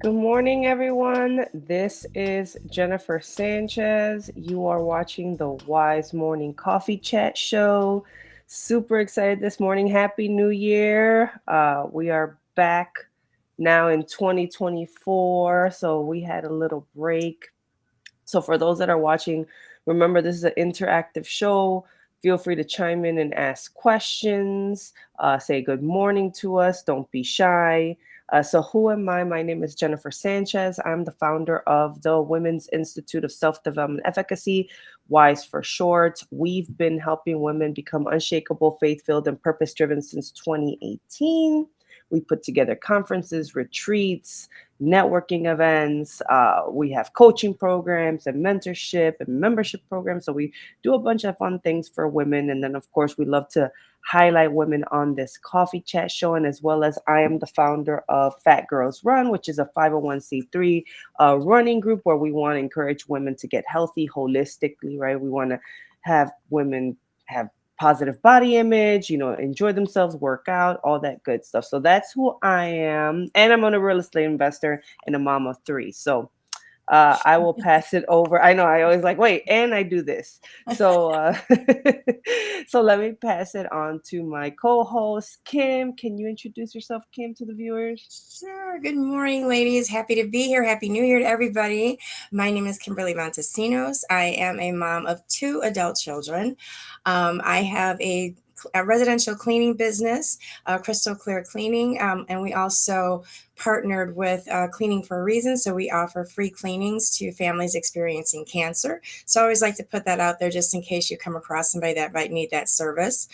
Good morning, everyone. This is Jennifer Sanchez. You are watching the Wise Morning Coffee Chat Show. Super excited this morning. Happy New Year. We are back now in 2024. So we had a little break. So for those that are watching, remember this is an interactive show. Feel free to chime in and ask questions. Say good morning to us. Don't be shy. So who am I? My name is Jennifer Sanchez. I'm the founder of the Women's Institute of Self-Development Efficacy, WISE for short. We've been helping women become unshakable, faith-filled, and purpose-driven since 2018. We put together conferences, retreats, networking events. We have coaching programs and mentorship and membership programs. So we do a bunch of fun things for women. And then, of course, we love to highlight women on this coffee chat show. And as well as I am the founder of Fat Girls Run, which is a 501c3 running group where we want to encourage women to get healthy holistically, right? We want to have women have positive body image, enjoy themselves, work out, all that good stuff. So that's who I am. And I'm a real estate investor and a mom of three. So I will pass it over. I know I always like, wait, and I do this. So, so let me pass it on to my co-host, Kim. Can you introduce yourself, Kim, to the viewers? Sure. Good morning, ladies. Happy to be here. Happy New Year to everybody. My name is Kimberly Montesinos. I am a mom of two adult children. I have a residential cleaning business, Crystal Clear Cleaning, and we also partnered with Cleaning for a Reason. So we offer free cleanings to families experiencing cancer. So I always like to put that out there just in case you come across somebody that might need that service.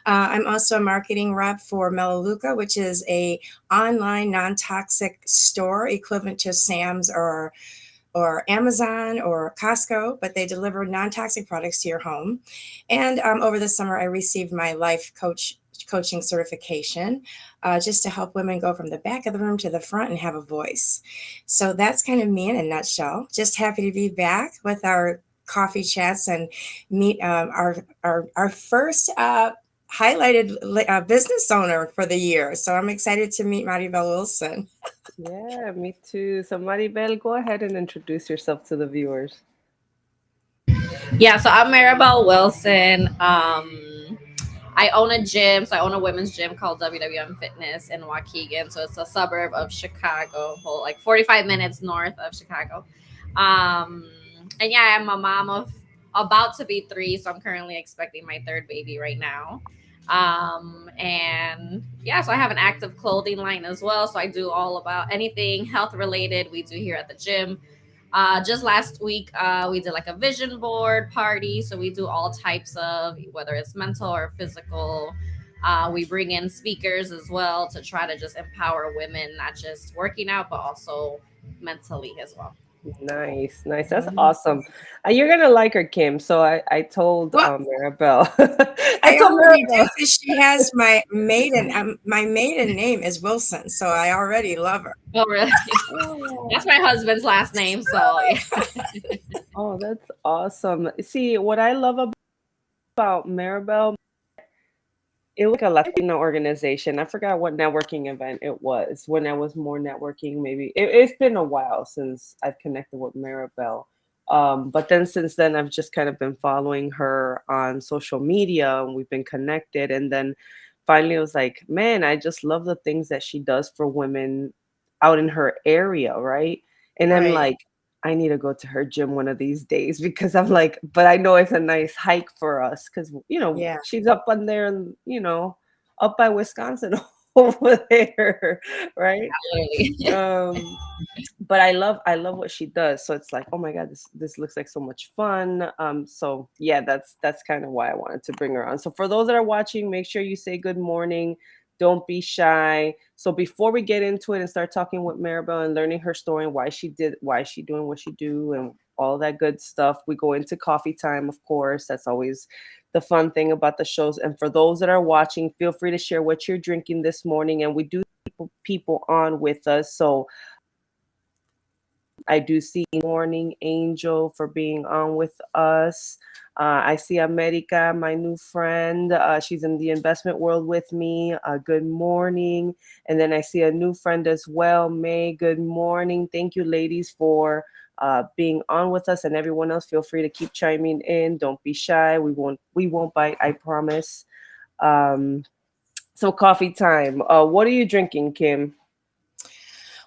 I'm also a marketing rep for Melaleuca, which is a online non-toxic store equivalent to Sam's or Amazon or Costco, but they deliver non-toxic products to your home. And over the summer, I received my coaching certification just to help women go from the back of the room to the front and have a voice. So that's kind of me in a nutshell. Just happy to be back with our coffee chats and meet our first highlighted business owner for the year. So I'm excited to meet Marybel Wilson. Yeah, me too. So Maribel, go ahead and introduce yourself to the viewers. Yeah, so I'm Marybel Wilson. I own a gym, so I own a women's gym called WWM Fitness in Waukegan. So it's a suburb of Chicago, like 45 minutes north of Chicago. Um, and yeah, I'm a mom of about to be three, so I'm currently expecting my third baby right now. And yeah, so I have an active clothing line as well. So I do all about anything health related we do here at the gym. Just last week, we did like a vision board party. So we do all types of whether it's mental or physical. We bring in speakers as well to try to just empower women, not just working out, but also mentally as well. Nice, nice. That's awesome. You're gonna like her, Kim. So I told Well, Maribel. I I told already do Maribel. because she has my maiden name is Wilson, so I already love her. Oh, really? Oh, That's my husband's last name. So yeah. oh, that's awesome. See, what I love about Maribel, it was like a Latina organization. I forgot what networking event it was when I was more networking. Maybe it's been a while since I've connected with Maribel. But then since then, I've just kind of been following her on social media and we've been connected. And then finally, it was like, man, I just love the things that she does for women out in her area, right? And I'm Right. like, I need to go to her gym one of these days because I'm like, but I know it's a nice hike for us because Yeah. she's up on there and up by Wisconsin over there, right? Absolutely. Um, but I love what she does. So it's like, oh my God, this looks like so much fun. So yeah, that's kind of why I wanted to bring her on. So for those that are watching, make sure you say good morning. Don't be shy. So before we get into it and start talking with Maribel and learning her story and why she doing what she do and all that good stuff, we go into coffee time, of course. That's always the fun thing about the shows. And for those that are watching, feel free to share what you're drinking this morning. And we do people on with us. So I do see Morning Angel for being on with us. I see America, my new friend. She's in the investment world with me. Good morning. And then I see a new friend as well, May. Good morning. Thank you, ladies, for being on with us, and everyone else. Feel free to keep chiming in. Don't be shy. We won't bite. I promise. Um, so coffee time. What are you drinking, Kim?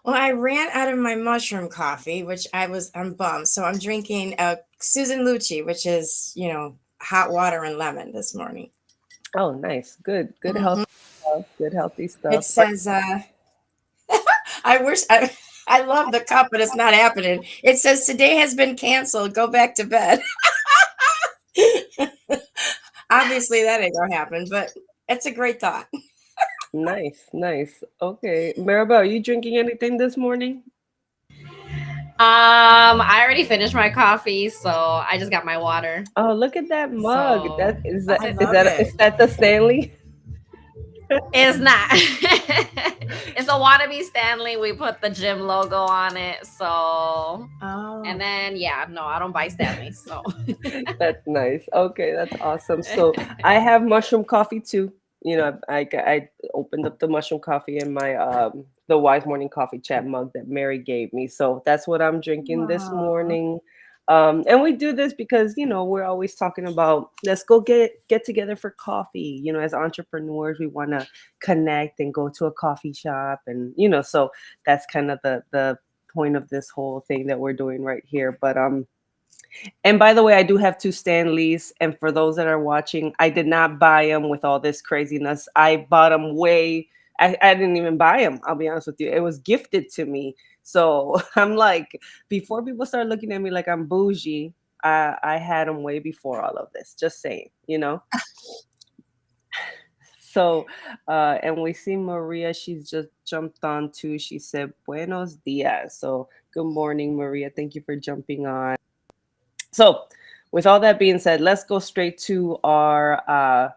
Well, I ran out of my mushroom coffee, which I'm bummed. So I'm drinking Susan Lucci, which is, hot water and lemon this morning. Oh, nice. Good Hmm. healthy stuff. Good healthy It stuff. says, I wish I love the cup, but it's not happening. It says today has been canceled. Go back to bed. Obviously, that ain't gonna happen, but it's a great thought. Nice, nice. Okay. Maribel, are you drinking anything this morning? I already finished my coffee, so I just got my water. Oh, look at that mug. So That is that's that I it. is love that it. is that the Stanley? It's not. It's a wannabe Stanley. We put the gym logo on it. So, and Oh, then yeah, no, I don't buy Stanleys. So, That's nice. Okay, that's awesome. So I have mushroom coffee too. I opened up the mushroom coffee in my the Wise Morning Coffee Chat mug that Mary gave me. So that's what I'm drinking this wow. morning. And we do this because we're always talking about let's go get together for coffee. As entrepreneurs, we want to connect and go to a coffee shop, and so that's kind of the point of this whole thing that we're doing right here. But and by the way, I do have two Stanleys. And for those that are watching, I did not buy them with all this craziness. I bought them I didn't even buy them. I'll be honest with you. It was gifted to me. So I'm like, before people start looking at me like I'm bougie, I had them way before all of this. Just saying. So, and we see Maria. She's just jumped on too. She said, Buenos dias. So, good morning, Maria. Thank you for jumping on. So, with all that being said, let's go straight to our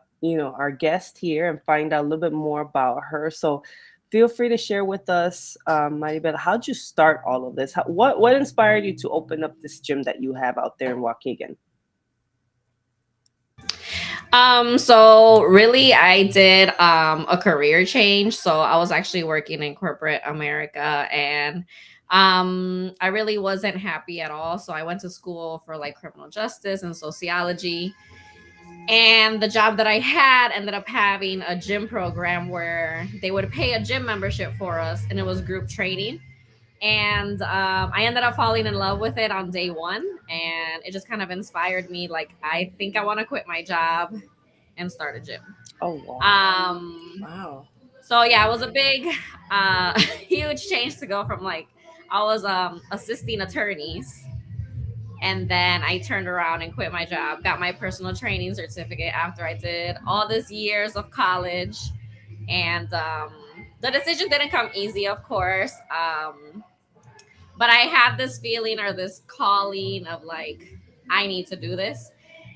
guest here and find out a little bit more about her. So, feel free to share with us, Maribel, how'd you start all of this? What inspired you to open up this gym that you have out there in Waukegan? so really, I did a career change. So I was actually working in corporate America, and I really wasn't happy at all. So I went to school for like criminal justice and sociology. And the job that I had ended up having a gym program where they would pay a gym membership for us, and it was group training. And I ended up falling in love with it on day one, and it just kind of inspired me. Like, I think I want to quit my job and start a gym. Oh, wow. Wow. So yeah, it was a big, huge change to go from like I was assisting attorneys, and then I turned around and quit my job, got my personal training certificate after I did all these years of college. And the decision didn't come easy, of course. But I had this feeling or this calling of like, I need to do this.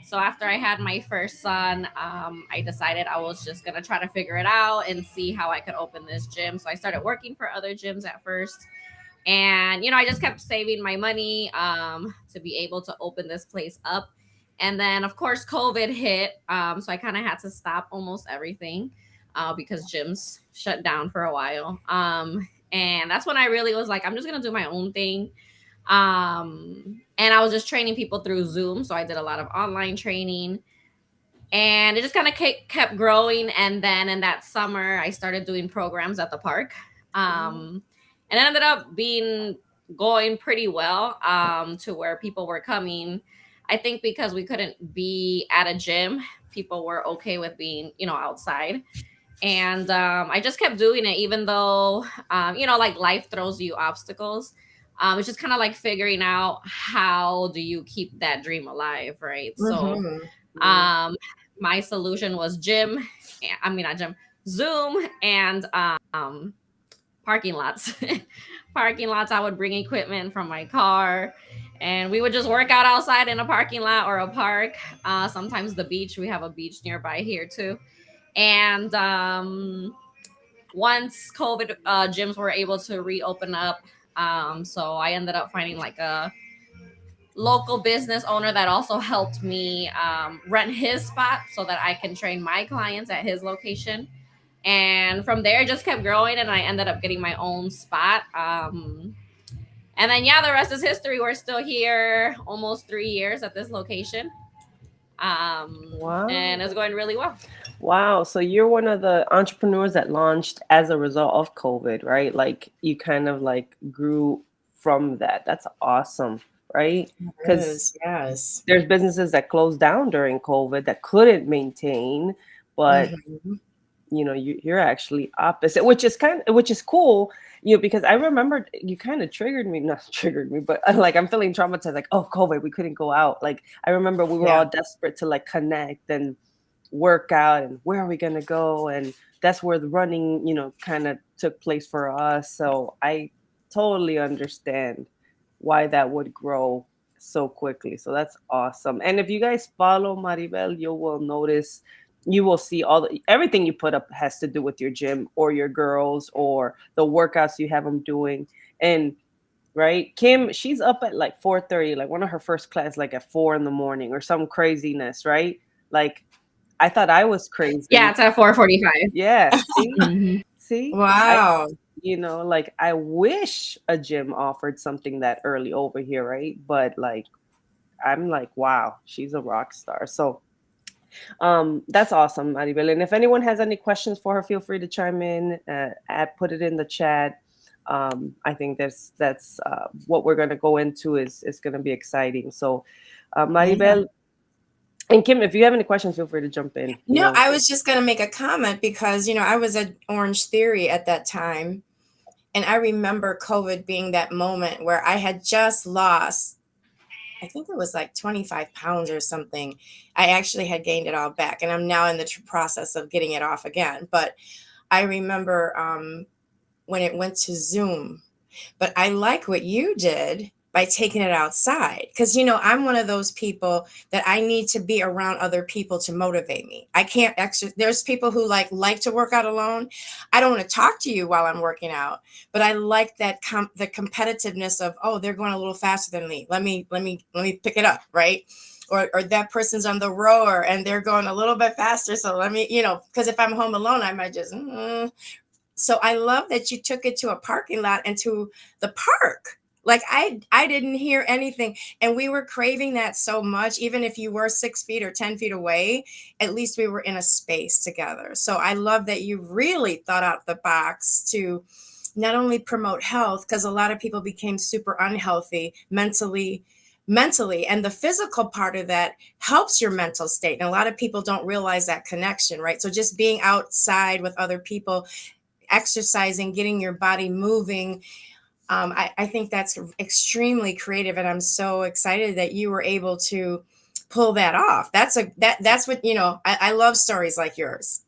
So after I had my first son, I decided I was just gonna try to figure it out and see how I could open this gym. So I started working for other gyms at first, and I just kept saving my money to be able to open this place up. And then of course COVID hit, so I kind of had to stop almost everything because gyms shut down for a while. And that's when I really was like, I'm just gonna do my own thing. And I was just training people through Zoom, so I did a lot of online training, and it just kind of kept growing. And then in that summer I started doing programs at the park, and it ended up being going pretty well, to where people were coming. I think because we couldn't be at a gym, people were okay with being outside. And I just kept doing it, even though like life throws you obstacles. It's just kind of like figuring out how do you keep that dream alive, right? So Mm-hmm. um, my solution was gym. I mean, not gym, Zoom, and parking lots. Parking lots. I would bring equipment from my car, and we would just work out outside in a parking lot or a park. Sometimes the beach. We have a beach nearby here too. And once COVID gyms were able to reopen up, So I ended up finding like a local business owner that also helped me rent his spot so that I can train my clients at his location. And from there, it just kept growing, and I ended up getting my own spot. And then, yeah, the rest is history. We're still here almost 3 years at this location. And it's Wow. going really well. Wow. So you're one of the entrepreneurs that launched as a result of COVID, right? Like you kind of like grew from that. That's awesome, right? It Because is, yes. there's businesses that closed down during COVID that couldn't maintain, but Mhm. you're actually opposite, which is cool, because I remember you kind of triggered me, not triggered me, but like I'm feeling traumatized, like, oh, COVID, we couldn't go out. Like I remember we were Yeah. all desperate to like connect and work out, and where are we gonna go? And that's where the running, kind of took place for us. So I totally understand why that would grow so quickly. So that's awesome. And if you guys follow Maribel, you will notice, you will see everything you put up has to do with your gym or your girls or the workouts you have them doing. And right, Kim, she's up at like 4:30, like one of her first class, like at 4 in the morning or some craziness, right? Like I thought I was Yeah, crazy. it's at 4:45. Yeah, see, Mm-hmm. see, I, Wow. like I wish a gym offered something that early over here, right? But like I'm like, wow, she's a rock star. So that's awesome, Maribel. And if anyone has any questions for her, feel free to chime in, put it in the chat. I think that's what we're going to go into is going to be exciting. So, Yeah. Maribel and Kim, if you have any questions, feel free to jump in. No, I was just going to make a comment because, I was at Orange Theory at that time. And I remember COVID being that moment where I had just lost, I think it was like 25 pounds or something. I actually had gained it all back. And I'm now in the process of getting it off again. But I remember when it went to Zoom. But I like what you did by taking it outside because I'm one of those people that I need to be around other people to motivate me. I can't there's people who like to work out alone. I don't want to talk to you while I'm working out, but I like that the competitiveness of, oh, they're going a little faster than me. Let me pick it up, right? Or that person's on the rower and they're going a little bit faster, so let me, because if I'm home alone, I might just so I love that you took it to a parking lot and to the park. Like I didn't hear anything. And we were craving that so much. Even if you were 6 feet or 10 feet away, at least we were in a space together. So I love that you really thought out the box to not only promote health, because a lot of people became super unhealthy mentally, and the physical part of that helps your mental state, and a lot of people don't realize that connection, right? So just being outside with other people, exercising, getting your body moving. I think that's extremely creative, and I'm so excited that you were able to pull that off. That's what I love stories like yours,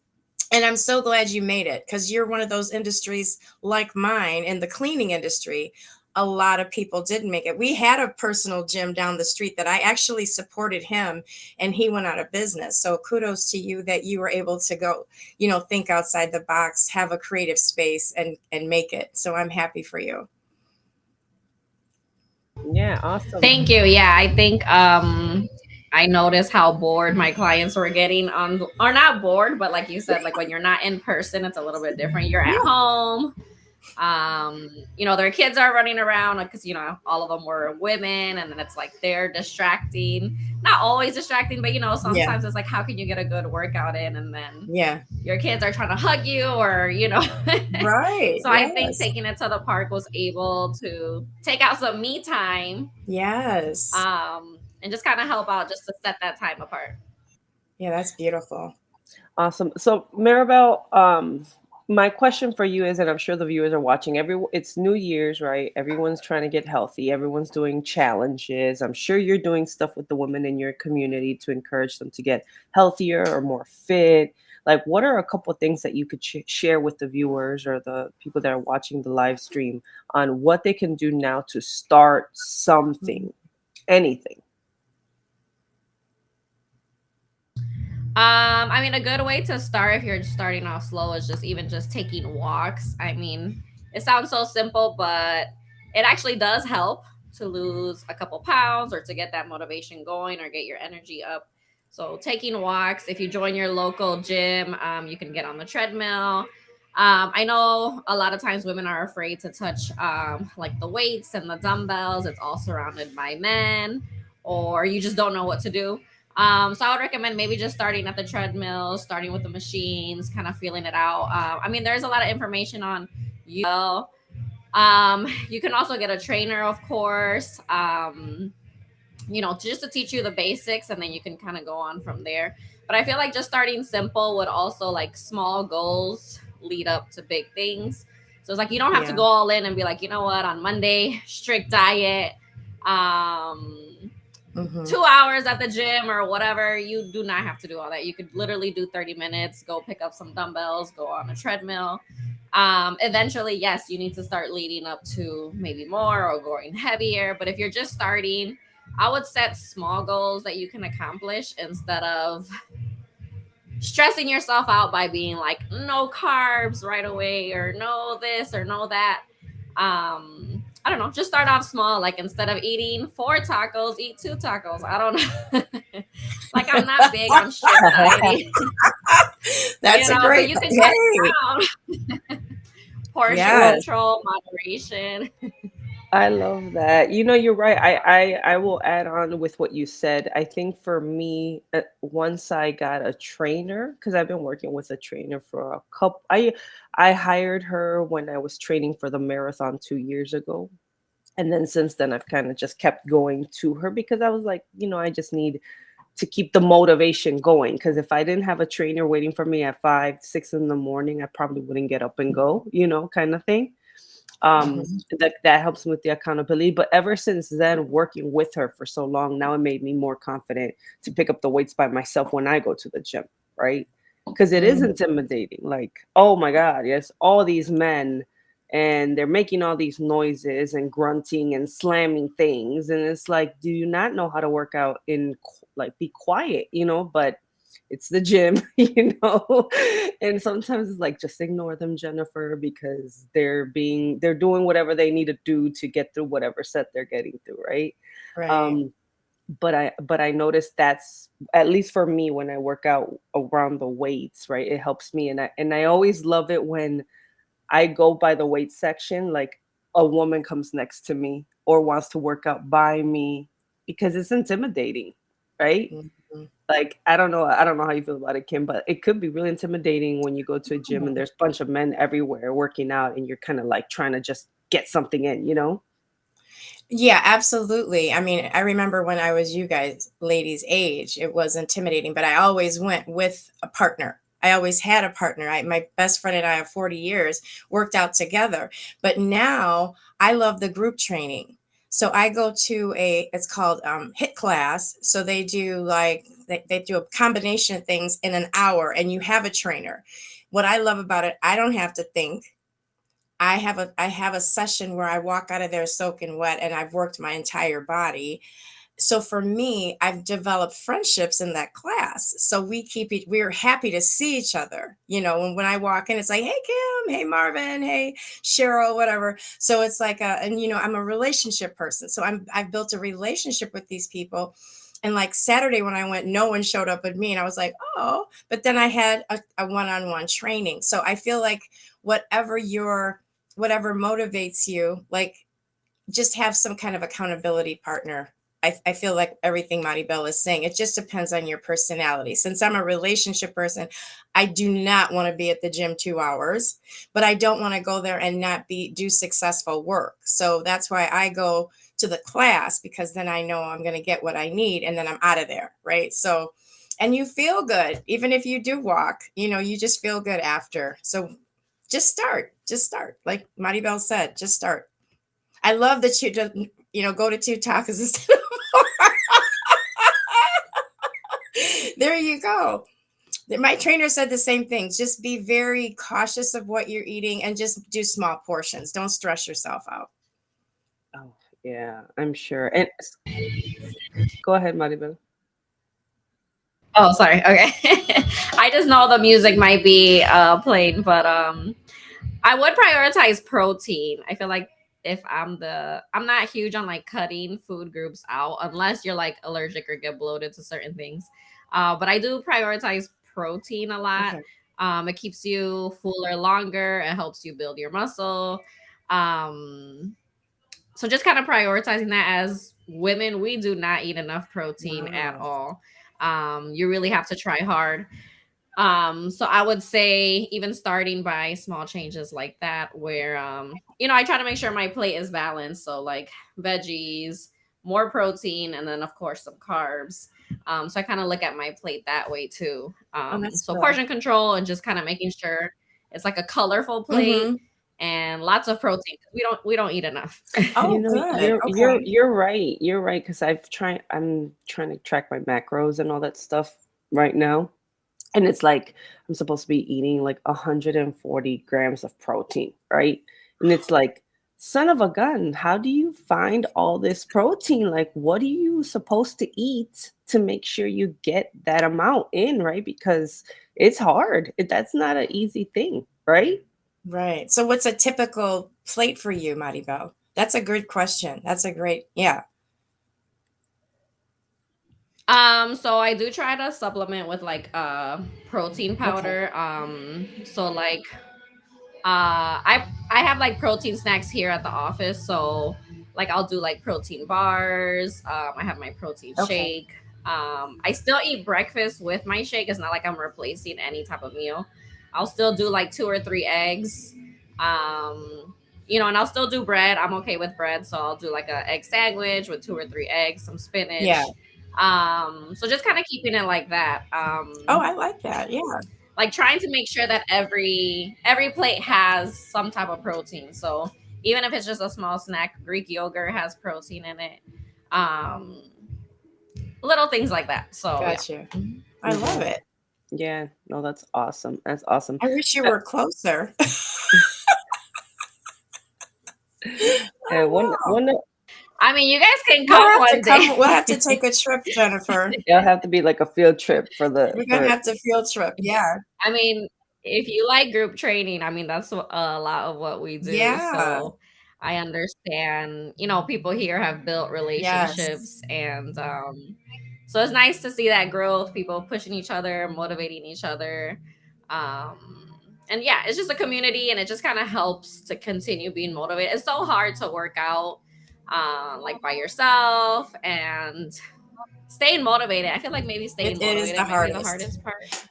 and I'm so glad you made it because you're one of those industries like mine in the cleaning industry. A lot of people didn't make it. We had a personal gym down the street that I actually supported him, and he went out of business. So kudos to you that you were able to go, think outside the box, have a creative space, and make it. So I'm happy for you. Yeah, awesome. Thank you. Yeah, I think I noticed how bored my clients were getting or not bored, but like you said, like when you're not in person, it's a little bit different. You're at Yeah. home. Their kids are running around because all of them were women, and then it's like they're distracting. Not always distracting, but Yeah. sometimes it's like, how can you get a good workout in, and then Yeah. your kids are trying to hug you, or Right. So I think Yes. taking it to the park was able to take out some me time, Yes. and just kind of help out just to set that time apart. Yeah, that's beautiful. Awesome. So, Maribel, my question for you is, and I'm sure the viewers are watching. It's New Year's, right? Everyone's trying to get healthy. Everyone's doing challenges. I'm sure you're doing stuff with the women in your community to encourage them to get healthier or more fit. Like, what are a couple of things that you could share with the viewers or the people that are watching the live stream on what they can do now to start something, anything? I mean, a good way to start if you're starting off slow is just even just taking walks. I mean, it sounds so simple, but it actually does help to lose a couple pounds or to get that motivation going or get your energy up. So taking walks, if you join your local gym, you can get on the treadmill. I know a lot of times women are afraid to touch like the weights and the dumbbells. It's all surrounded by men, or you just don't know what to do. So I would recommend maybe just starting at the treadmill, starting with the machines, kind of feeling it out. I mean, there's a lot of information on you. You can also get a trainer, of course. Just to teach you the basics, and then you can kind of go on from there. But I feel like just starting simple would also, like, small goals lead up to big things. So it's like you don't have to Yeah. go all in and be like, you know what, on Monday, strict diet, um, Mm-hmm. 2 hours at the gym or whatever. You do not have to do all that. You could literally do 30 minutes, go pick up some dumbbells, go on a treadmill. Eventually, yes, you need to start leading up to maybe more or going heavier. But if you're just starting, I would set small goals that you can accomplish instead of stressing yourself out by being like, no carbs right away, or no this or no that. I don't know, just start off small. Like, instead of eating 4 tacos, eat 2 tacos. I don't know. Like, I'm not big on strict dieting, That's a but great you can cut hey. down. Portion Yes. control, moderation. I love that. You're right. I will add on with what you said. I think for me, once I got a trainer, because I've been working with a trainer for a couple. I hired her when I was training for the marathon 2 years ago, and then since then I've kind of just kept going to her because I was like, I just need to keep the motivation going. Because if I didn't have a trainer waiting for me at 5, 6 in the morning, I probably wouldn't get up and go. Kind of thing. Mhm. That helps me with the accountability. But ever since then, working with her for so long, now it made me more confident to pick up the weights by myself when I go to the gym, right? Because it is Mhm. intimidating. Like, oh my God, yes, all these men, and they're making all these noises and grunting and slamming things, and it's like, do you not know how to work out in like be quiet, But it's the gym, and sometimes it's like, just ignore them, Jennifer, because they're doing whatever they need to do to get through whatever set they're getting through, right? Right. um but I noticed that's, at least for me, when I work out around the weights, right, it helps me. And I always love it when I go by the weight section, like a woman comes next to me or wants to work out by me, because it's intimidating, right? Mhm. Like, I don't know how you feel about it, Kim, but it could be really intimidating when you go to a gym and there's a bunch of men everywhere working out, and you're kind of like trying to just get something in. Yeah, absolutely. I mean, I remember when I was you guys ladies' age, it was intimidating, but I always went with a partner. I always had a partner. My best friend and I of 40 years worked out together. But now I love the group training. So I go to it's called HIT class. So they do they do a combination of things in an hour, and you have a trainer. What I love about it, I don't have to think. I have a session where I walk out of there soaking wet, and I've worked my entire body. So for me, I've developed friendships in that class. So we're happy to see each other. And when I walk in, it's like, hey Kim, hey Marvin, hey Cheryl, whatever. So it's like I'm a relationship person. So I've built a relationship with these people. And like Saturday when I went, no one showed up with me. And I was like, oh, but then I had a one-on-one training. So I feel like whatever your whatever motivates you, like, just have some kind of accountability partner. I feel like everything Maribel is saying, it just depends on your personality. Since I'm a relationship person, I do not want to be at the gym 2 hours, but I don't want to go there and not do successful work. So that's why I go to the class, because then I know I'm going to get what I need, and then I'm out of there. Right. So, and you feel good, even if you do walk, you just feel good after. So just start. Like Maribel said, just start. I love that go to 2 tacos instead of four. There you go. My trainer said the same thing. Just be very cautious of what you're eating and just do small portions. Don't stress yourself out. Oh, yeah, I'm sure. And go ahead, Maribel. Oh, sorry. Okay. I just know the music might be playing, but I would prioritize protein. I feel like if I'm not huge on like cutting food groups out unless you're like allergic or get bloated to certain things. But I do prioritize protein a lot. Okay. It keeps you fuller longer. It helps you build your muscle. Um, so just kind of prioritizing that. As women, we do not eat enough protein at Wow. all. You really have to try hard. So I would say even starting by small changes like that, where I try to make sure my plate is balanced. So like veggies, more protein, and then of course some carbs. So I kind of look at my plate that way too. Oh, that's So good. portion control and just kind of making sure it's like a colorful plate Mm-hmm. and lots of protein. We don't eat enough. You Oh, know, good. Okay. you're right. You're right, because I'm trying to track my macros and all that stuff right now. And it's like I'm supposed to be eating like 140 grams of protein, right? And it's like, son of a gun, how do you find all this protein? Like, what are you supposed to eat to make sure you get that amount in, right? Because it's hard. That's not an easy thing, right? Right. So what's a typical plate for you, Maribel? That's a good question. That's a great, yeah. So I do try to supplement with like protein Okay. powder. So like I have like protein snacks here at the office. So like I'll do like protein bars. I have my protein Okay. shake. I still eat breakfast with my shake. It's not like I'm replacing any type of meal. I'll still do like 2 or 3 eggs. And I'll still do bread. I'm okay with bread, so I'll do like a egg sandwich with 2 or 3 eggs, some Yeah. spinach. So just kind of keeping it like that. Oh, I like that. Yeah. Like trying to make sure that every plate has some type of protein. So even if it's just a small snack, Greek yogurt has protein in it. Um, Little things like that. So yeah. Gotcha. Mhm. I love Yeah. it. Yeah. No, that's awesome. That's awesome. I wish you Uh, were closer. uh, Oh, one wow. one I mean, you guys can We'll come have to one day. come. We'll have to take a trip, Jennifer. it'll have to be like a field trip for the We're gonna for have to field trip. Yeah. I mean, if you like group training, I mean, that's a lot of what we do. Yeah. So I understand, people here have built Yes. relationships, and so it's nice to see that growth, people pushing each other, motivating each other. And yeah, it's just a community, and it just kind of helps to continue being motivated. It's so hard to work out like by yourself and staying motivated. I feel like maybe staying It is the motivated might be the hardest. hardest part.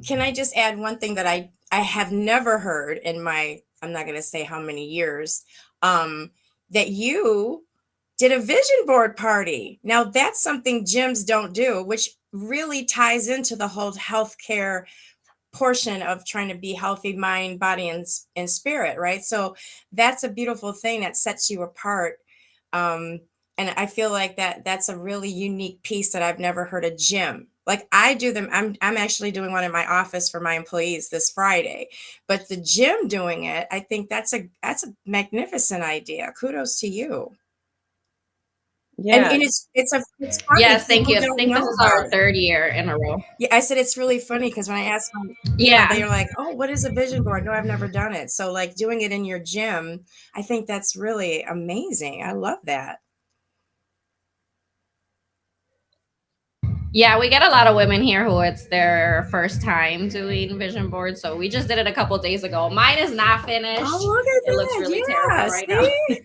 Can I just add one thing that I have never heard in my, I'm not going to say how many years, um, that you did a vision board party. Now that's something gyms don't do, which really ties into the whole healthcare portion of trying to be healthy mind, body, and spirit, right? So that's a beautiful thing that sets you apart. Um, and I feel like that's a really unique piece that I've never heard a gym. Like I do them, I'm actually doing one in my office for my employees this Friday. But the gym doing it, I think that's a magnificent idea. Kudos to you. yeah. And it's funny, Yes, thank people you. I don't think know this is about our it. third year in a row. Yeah, I said it's really funny because when I asked them, Yeah. they're like, "Oh, what is a vision board?" No, I've never done it. So, like doing it in your gym, I think that's really amazing. I love that. Yeah, we get a lot of women here who it's their first time doing vision boards. So we just did it a couple days ago. Mine is not Oh, finished. look at It looks that! really terrible Yeah, right now see?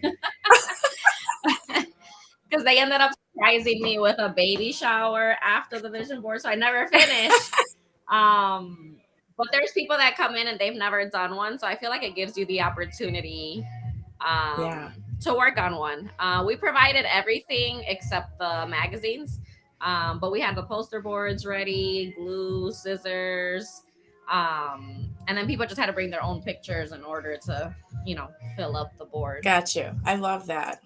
because they ended up surprising me with a baby shower after the vision board. So I never finished. Um, but there's people that come in and they've never done one. So I feel like it gives you the opportunity Yeah, to work on one. We provided everything except the magazines, but we had the poster boards ready, glue, scissors, and then people just had to bring their own pictures in order to, fill up the board. got you. I love that.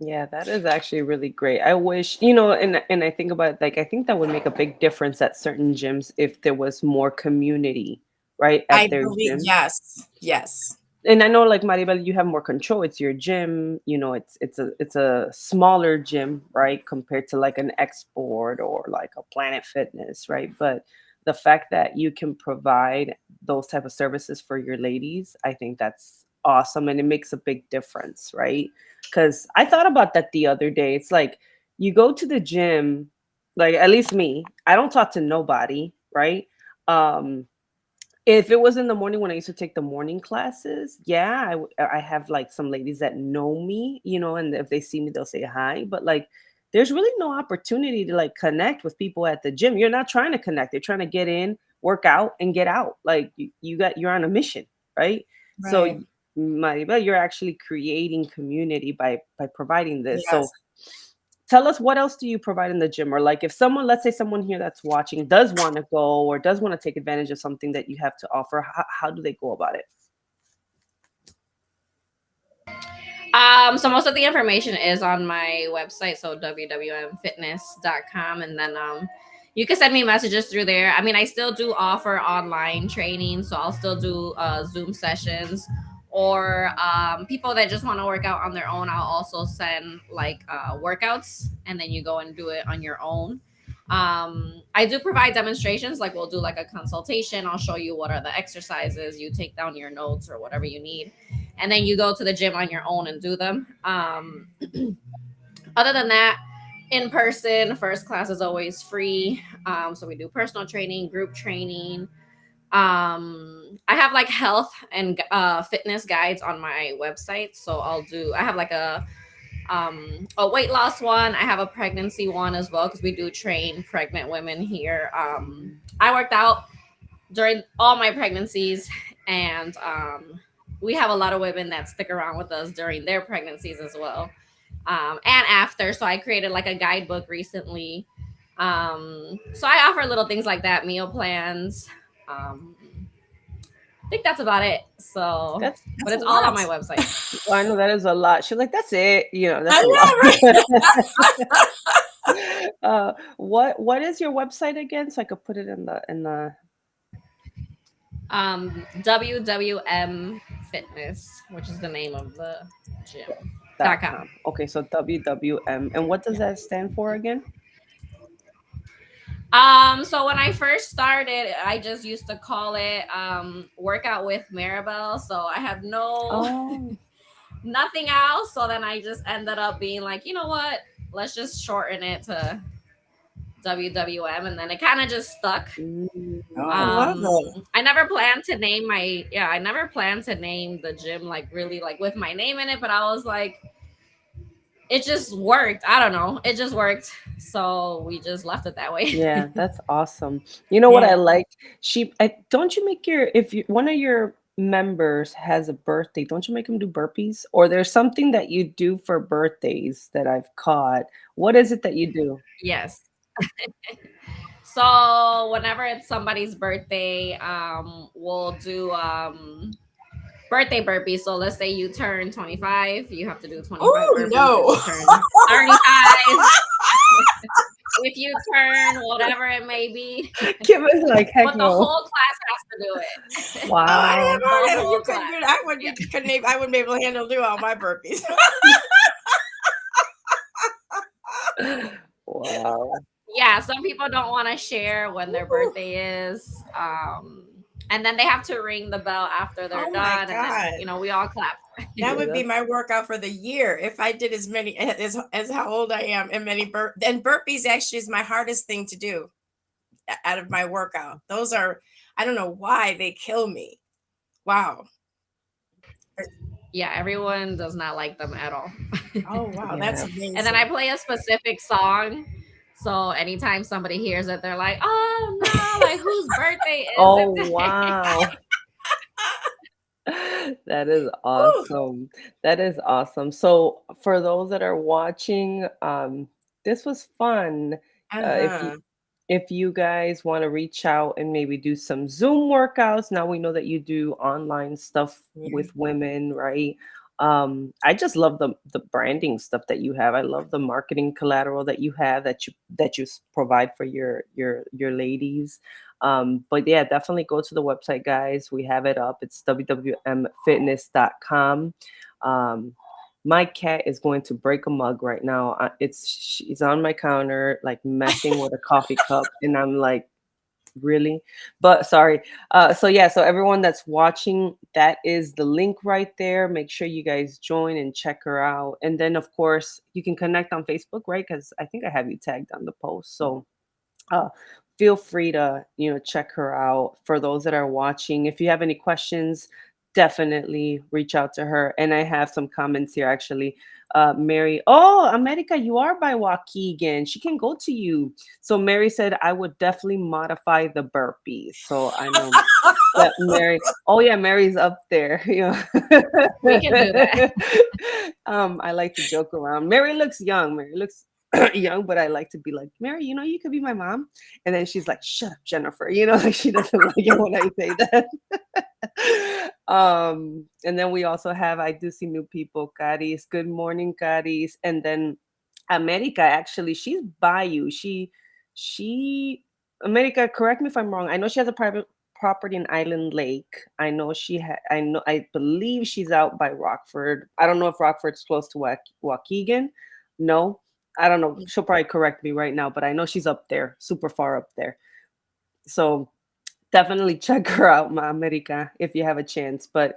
Yeah, that is actually really great. I wish, and I think about it, like I think that would make a big difference at certain gyms if there was more community, right, I at their believe, gym. yes, yes, And I know, like Maribel, you have more control. It's your gym, it's a smaller gym, right, compared to like an X board or like a Planet Fitness, right? But the fact that you can provide those type of services for your ladies, I think that's awesome and it makes a big difference, right? Because I thought about that the other day. It's like you go to the gym, like at least me, I don't talk to nobody, right? Um, if it was in the morning when I used to take the morning classes, yeah, I have like some ladies that know me, and if they see me, they'll say hi. But like, there's really no opportunity to like connect with people at the gym. You're not trying to connect. You're trying to get in, work out, and get out. Like you're on a mission, right? So, Right. Maribel, you're actually creating community by providing this. Yes. So tell us, what else do you provide in the gym? Or like if someone, let's say someone here that's watching does want to go or does want to take advantage of something that you have to offer, how do they go about it? So most of the information is on my website, so WWMfitness.com, and then you can send me messages through there. I mean, I still do offer online training, so I'll still do Zoom sessions, or people that just want to work out on their own. I'll also send like workouts, and then you go and do it on your own. I do provide demonstrations, like we'll do like a consultation. I'll show you what are the exercises, you take down your notes or whatever you need, and then you go to the gym on your own and do them. Other than that, in person, first class is always free. So we do personal training, group training. I have like health and fitness guides on my website. So I have like a weight loss one. I have a pregnancy one as well, because we do train pregnant women here. I worked out during all my pregnancies, and we have a lot of women that stick around with us during their pregnancies as well, and after. So I created like a guidebook recently. So I offer little things like that, meal plans. I think that's about it. So, That's but it's a all lot. on my website. Well, I know that is a lot. She's like, that's it. That's I a know, lot. right? What is your website again, so I could put it in the WWM Fitness, which is the name of the gym. .com. Okay, so WWM. And what does that stand for again? So when I first started, I just used to call it Workout with Marybel. So I had Oh, nothing else. So then I just ended up being like, you know what? Let's just shorten it to WWM, and then it kind of just stuck. Oh, I love it. I never planned to name I never planned to name the gym like really like with my name in it, but I was like, it just worked. I don't know. It just worked. So we just left it that way. yeah, that's awesome. You know what I Yeah. like? Don't you make if one of your members has a birthday, don't you make them do burpees? Or there's something that you do for birthdays that I've caught. What is it that you do? Yes. So whenever it's somebody's birthday, we'll do birthday burpees. So let's say you turn 25, you have to do 25 Oh, burpees. no. If you turn 35, if you turn whatever it may be, Kim is like, heck but the no. whole class has to do it. Oh, I Wow. never heard The of whole you couldn't class. do it. I wouldn't be able to handle do all my burpees. Wow. Yeah, some people don't want to share when their birthday is. And then they have to ring the bell after they're Oh my done. And then, God. we all clap. That would be that's- my workout for the year if I did as many as how old I am and many and burpees actually is my hardest thing to do out of my workout. Those are, I don't know why they kill me. Wow. Yeah, everyone does not like them at all. Oh wow, that's Yeah. amazing. And then I play a specific song. So anytime somebody hears it, they're like, oh no, like whose birthday is Oh, it today? wow. That is awesome. That is awesome. So for those that are watching, this was fun. Uh-huh. If you guys want to reach out and maybe do some Zoom workouts, now we know that you do online stuff Yeah. with women, right? I just love the branding stuff that you have. I love the marketing collateral that you have that you provide for your ladies. But yeah, definitely go to the website, guys. We have it up. It's wwmfitness.com. My cat is going to break a mug right now. She's on my counter, like messing with a coffee cup, and I'm like, Really? But sorry. So yeah, so everyone that's watching, that is the link right there. Make sure you guys join and check her out. And then of course you can connect on Facebook, right? Because I think I have you tagged on the post. So uh, feel free to check her out. For those that are watching, if you have any questions, definitely reach out to her. And I have some comments here actually. Mary, oh, America, you are by Waukegan, she can go to you. So Mary said I would definitely modify the burpees. So I know that Mary, oh yeah, Mary's up there. We can do that. I like to joke around. Mary looks young. Mary looks young, but I like to be like, Mary, you could be my mom. And then she's like, shut up, Jennifer. Like she doesn't like it when I say that. And then we also have, I do see new people, Caris. Good morning, Caris. And then America, actually, she's by you. She America, correct me if I'm wrong. I know she has a private property in Island Lake. I know I believe she's out by Rockford. I don't know if Rockford's close to Waukegan. No, I don't know. She'll probably correct me right now, but I know she's up there, super far up there. So definitely check her out, Ma America, if you have a chance. But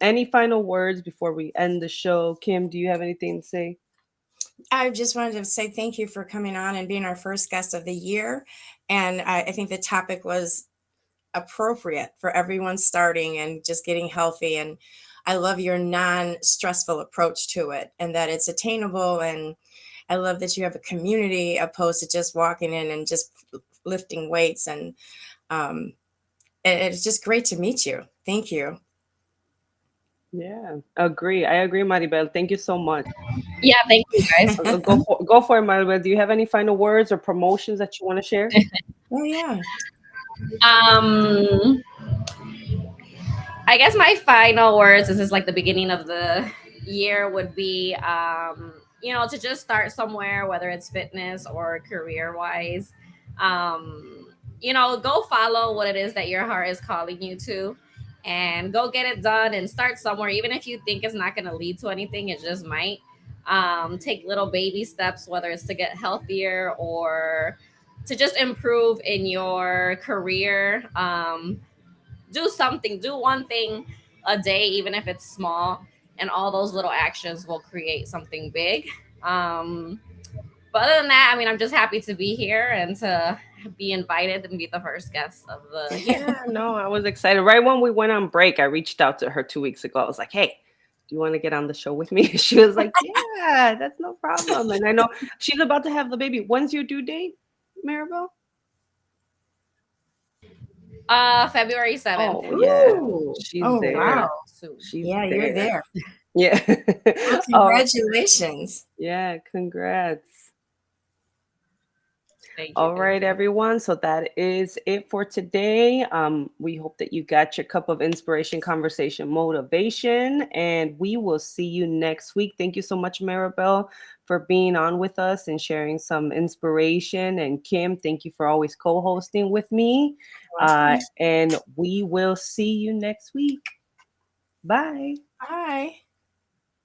any final words before we end the show? Kim, do you have anything to say? I just wanted to say thank you for coming on and being our first guest of the year. And I think the topic was appropriate for everyone starting and just getting healthy. And I love your non-stressful approach to it and that it's attainable. And I love that you have a community opposed to just walking in and just lifting weights. And um, it's just great to meet you. Thank you. Yeah, agree. I agree, Maribel. Thank you so much. Yeah, thank you guys. Go for it, Maribel. Do you have any final words or promotions that you want to share? Oh, yeah. Um, I guess my final words, this is like the beginning of the year, would be, to just start somewhere, whether it's fitness or career wise. Go follow what it is that your heart is calling you to and go get it done and start somewhere. Even if you think it's not going to lead to anything, it just might. Take little baby steps, whether it's to get healthier or to just improve in your career. Do something, do one thing a day, even if it's small, and all those little actions will create something big. But other than that, I mean, I'm just happy to be here and to be invited and be the first guest of the year. Yeah, no, I was excited. Right when we went on break, I reached out to her 2 weeks ago. I was like, hey, do you want to get on the show with me? She was like, yeah, that's no problem. And I know she's about to have the baby. When's your due date, Maribel? February 7th. Oh, yeah. Ooh. She's Oh, there. wow. She's Yeah, you're there. Yeah. Well, congratulations. Yeah, congrats. Thank you. All right, everyone. So that is it for today. We hope that you got your cup of inspiration, conversation, motivation, and we will see you next week. Thank you so much, Maribel, for being on with us and sharing some inspiration. And Kim, thank you for always co-hosting with me. And we will see you next week. Bye. Bye.